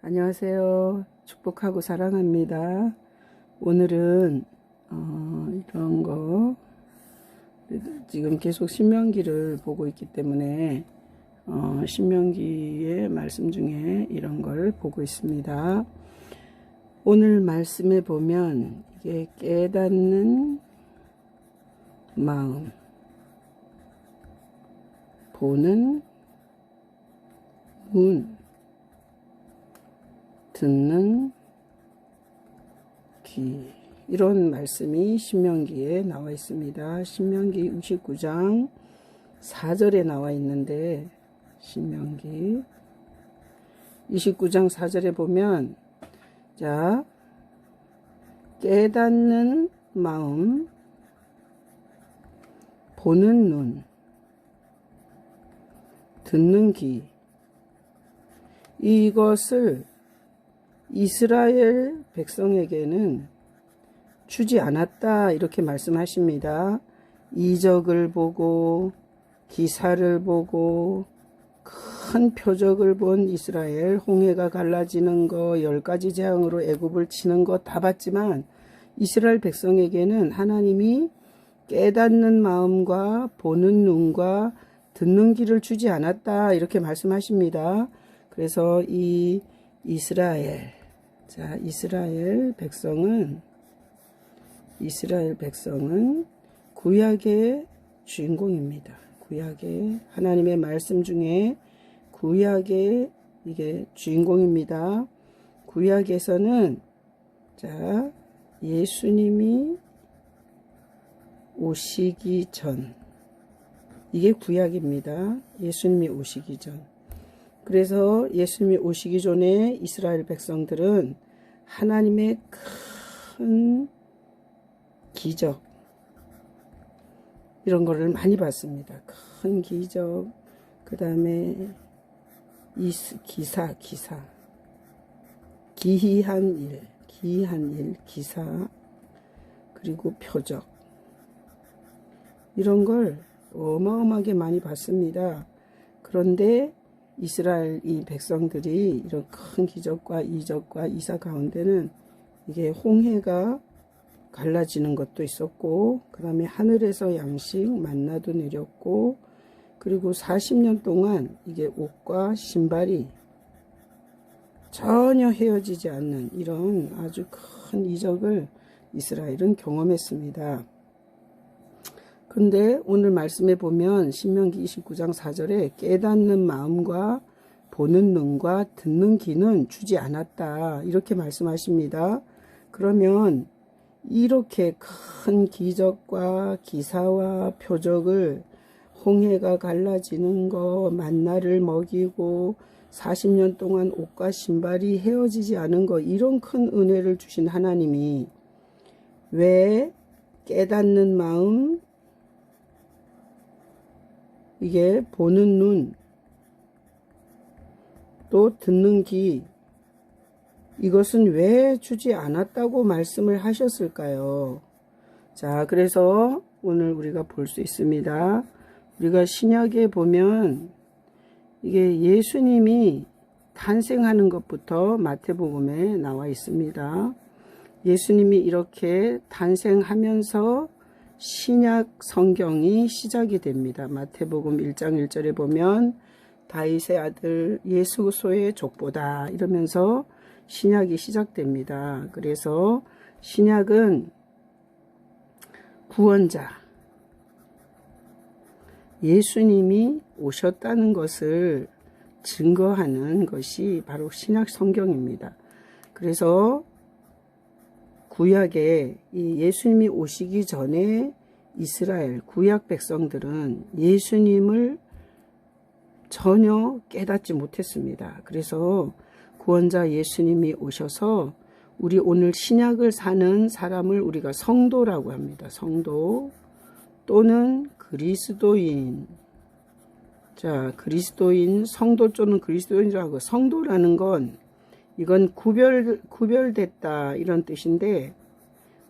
안녕하세요. 축복하고 사랑합니다. 오늘은 이런 거 지금 계속 신명기를 보고 있기 때문에 신명기의 말씀 중에 이런 걸 보고 있습니다. 오늘 말씀에 보면 이게 깨닫는 마음, 보는 눈, 듣는 귀, 이런 말씀이 신명기에 나와 있습니다. 신명기 29장 4절에 나와 있는데, 신명기 29장 4절에 보면, 자, 깨닫는 마음, 보는 눈, 듣는 귀, 이것을 이스라엘 백성에게는 주지 않았다, 이렇게 말씀하십니다. 이적을 보고 기사를 보고 큰 표적을 본 이스라엘, 홍해가 갈라지는 거, 10가지 재앙으로 애굽을 치는 거 다 봤지만 이스라엘 백성에게는 하나님이 깨닫는 마음과 보는 눈과 듣는 귀를 주지 않았다, 이렇게 말씀하십니다. 그래서 이 이스라엘 백성은 구약의 주인공입니다. 구약의 하나님의 말씀 중에 구약의 이게 주인공입니다. 구약에서는 자, 예수님이 오시기 전, 이게 구약입니다. 예수님이 오시기 전. 그래서 예수님이 오시기 전에 이스라엘 백성들은 하나님의 큰 기적, 이런 거를 많이 봤습니다. 큰 기적, 그 다음에 기사, 기이한 일, 기사, 그리고 표적, 이런 걸 어마어마하게 많이 봤습니다. 그런데 이스라엘 이 백성들이 이런 큰 기적과 이적과 이사 가운데는 이게 홍해가 갈라지는 것도 있었고, 그 다음에 하늘에서 양식 만나도 내렸고, 그리고 40년 동안 이게 옷과 신발이 전혀 헤어지지 않는 이런 아주 큰 이적을 이스라엘은 경험했습니다. 근데 오늘 말씀에 보면 신명기 29장 4절에 깨닫는 마음과 보는 눈과 듣는 귀는 주지 않았다, 이렇게 말씀하십니다. 그러면 이렇게 큰 기적과 기사와 표적을, 홍해가 갈라지는 거, 만나를 먹이고 40년 동안 옷과 신발이 헤어지지 않은 거, 이런 큰 은혜를 주신 하나님이 왜 깨닫는 마음, 이게 보는 눈, 또 듣는 귀, 이것은 왜 주지 않았다고 말씀을 하셨을까요? 자, 그래서 오늘 우리가 볼 수 있습니다. 우리가 신약에 보면 이게 예수님이 탄생하는 것부터 마태복음에 나와 있습니다. 예수님이 이렇게 탄생하면서 신약 성경이 시작이 됩니다. 마태복음 1장 1절에 보면 다윗의 아들 예수소의 족보다, 이러면서 신약이 시작됩니다. 그래서 신약은 구원자, 예수님이 오셨다는 것을 증거하는 것이 바로 신약 성경입니다. 그래서 구약에 이 예수님이 오시기 전에 이스라엘 구약 백성들은 예수님을 전혀 깨닫지 못했습니다. 그래서 구원자 예수님이 오셔서 우리 오늘 신약을 사는 사람을 우리가 성도라고 합니다. 성도 또는 그리스도인. 자, 그리스도인, 성도 또는 그리스도인이라고 하고, 성도라는 건 이건 구별됐다, 이런 뜻인데,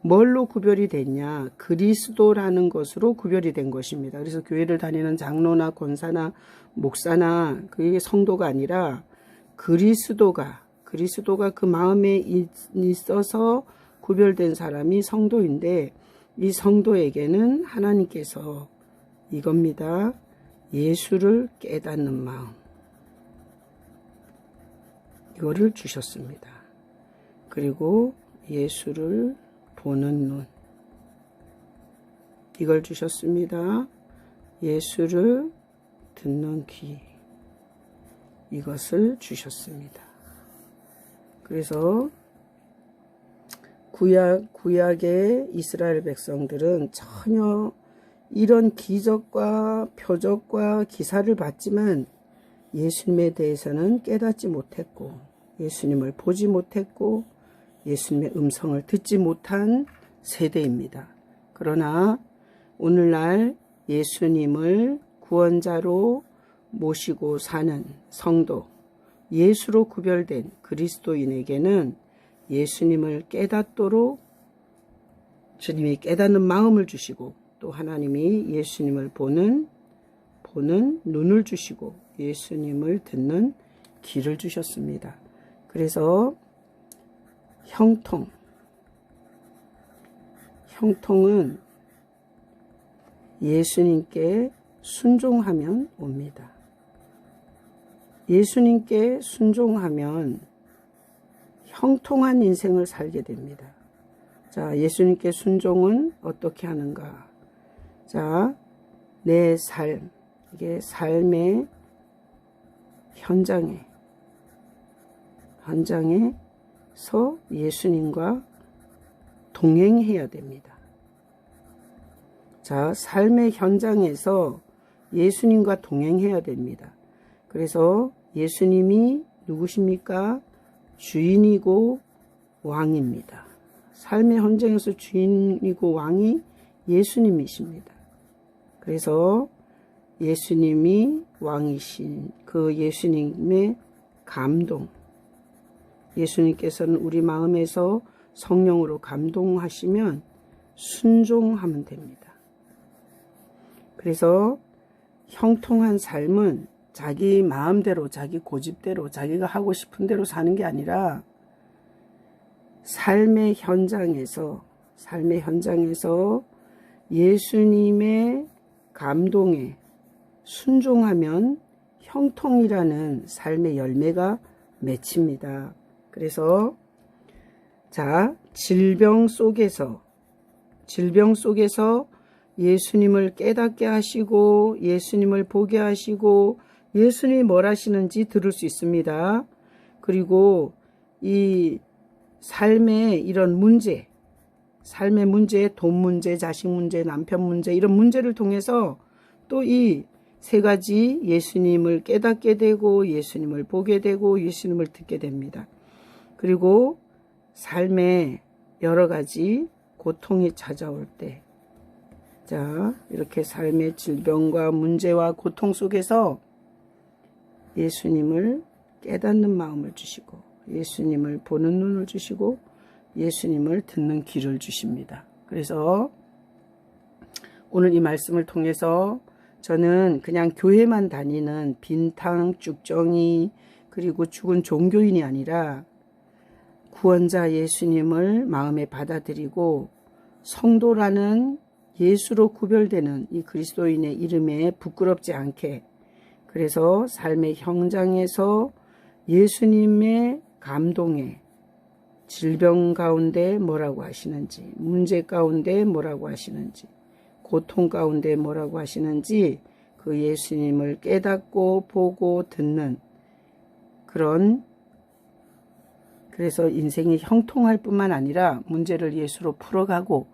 뭘로 구별이 됐냐? 그리스도라는 것으로 구별이 된 것입니다. 그래서 교회를 다니는 장로나 권사나 목사나 그게 성도가 아니라 그리스도가 그리스도가 그 마음에 있어서 구별된 사람이 성도인데, 이 성도에게는 하나님께서 이겁니다. 예수를 깨닫는 마음, 이거를 주셨습니다. 그리고 예수를 보는 눈, 이걸 주셨습니다. 예수를 듣는 귀, 이것을 주셨습니다. 그래서 구약의 이스라엘 백성들은 전혀 이런 기적과 표적과 기사를 봤지만 예수님에 대해서는 깨닫지 못했고, 예수님을 보지 못했고, 예수님의 음성을 듣지 못한 세대입니다. 그러나 오늘날 예수님을 구원자로 모시고 사는 성도, 예수로 구별된 그리스도인에게는 예수님을 깨닫도록 주님이 깨닫는 마음을 주시고, 또 하나님이 예수님을 보는 눈을 주시고, 예수님을 듣는 귀를 주셨습니다. 그래서 형통은 예수님께 순종하면 옵니다. 예수님께 순종하면 형통한 인생을 살게 됩니다. 자, 예수님께 순종은 어떻게 하는가? 자, 내 삶, 이게 삶의 현장에서 예수님과 동행해야 됩니다. 자, 삶의 현장에서 예수님과 동행해야 됩니다. 그래서 예수님이 누구십니까? 주인이고 왕입니다. 삶의 현장에서 주인이고 왕이 예수님이십니다. 그래서 예수님이 왕이신 그 예수님의 감동, 예수님께서는 우리 마음에서 성령으로 감동하시면 순종하면 됩니다. 그래서 형통한 삶은 자기 마음대로, 자기 고집대로, 자기가 하고 싶은 대로 사는 게 아니라 삶의 현장에서 예수님의 감동에 순종하면 형통이라는 삶의 열매가 맺힙니다. 그래서 자, 질병 속에서 예수님을 깨닫게 하시고 예수님을 보게 하시고 예수님이 뭘 하시는지 들을 수 있습니다. 그리고 이 삶의 이런 문제, 삶의 문제, 돈 문제, 자식 문제, 남편 문제, 이런 문제를 통해서 또 이 세 가지 예수님을 깨닫게 되고 예수님을 보게 되고 예수님을 듣게 됩니다. 그리고 삶에 여러 가지 고통이 찾아올 때, 자, 이렇게 삶의 질병과 문제와 고통 속에서 예수님을 깨닫는 마음을 주시고 예수님을 보는 눈을 주시고 예수님을 듣는 귀를 주십니다. 그래서 오늘 이 말씀을 통해서 저는 그냥 교회만 다니는 빈탕 쭉정이 그리고 죽은 종교인이 아니라 구원자 예수님을 마음에 받아들이고 성도라는 예수로 구별되는 이 그리스도인의 이름에 부끄럽지 않게, 그래서 삶의 현장에서 예수님의 감동에 질병 가운데 뭐라고 하시는지, 문제 가운데 뭐라고 하시는지, 고통 가운데 뭐라고 하시는지 그 예수님을 깨닫고 보고 듣는 그런, 그래서 인생이 형통할 뿐만 아니라 문제를 예수로 풀어가고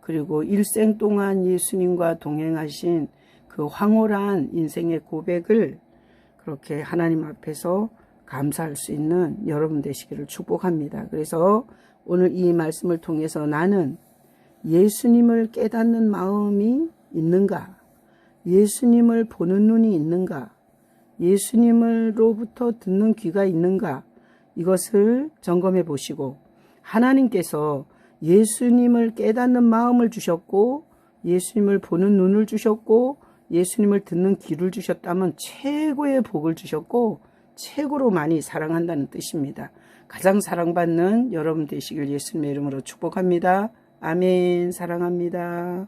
그리고 일생 동안 예수님과 동행하신 그 황홀한 인생의 고백을 그렇게 하나님 앞에서 감사할 수 있는 여러분 되시기를 축복합니다. 그래서 오늘 이 말씀을 통해서 나는 예수님을 깨닫는 마음이 있는가? 예수님을 보는 눈이 있는가? 예수님으로부터 듣는 귀가 있는가? 이것을 점검해 보시고, 하나님께서 예수님을 깨닫는 마음을 주셨고 예수님을 보는 눈을 주셨고 예수님을 듣는 귀를 주셨다면 최고의 복을 주셨고 최고로 많이 사랑한다는 뜻입니다. 가장 사랑받는 여러분 되시길 예수님의 이름으로 축복합니다. 아멘. 사랑합니다.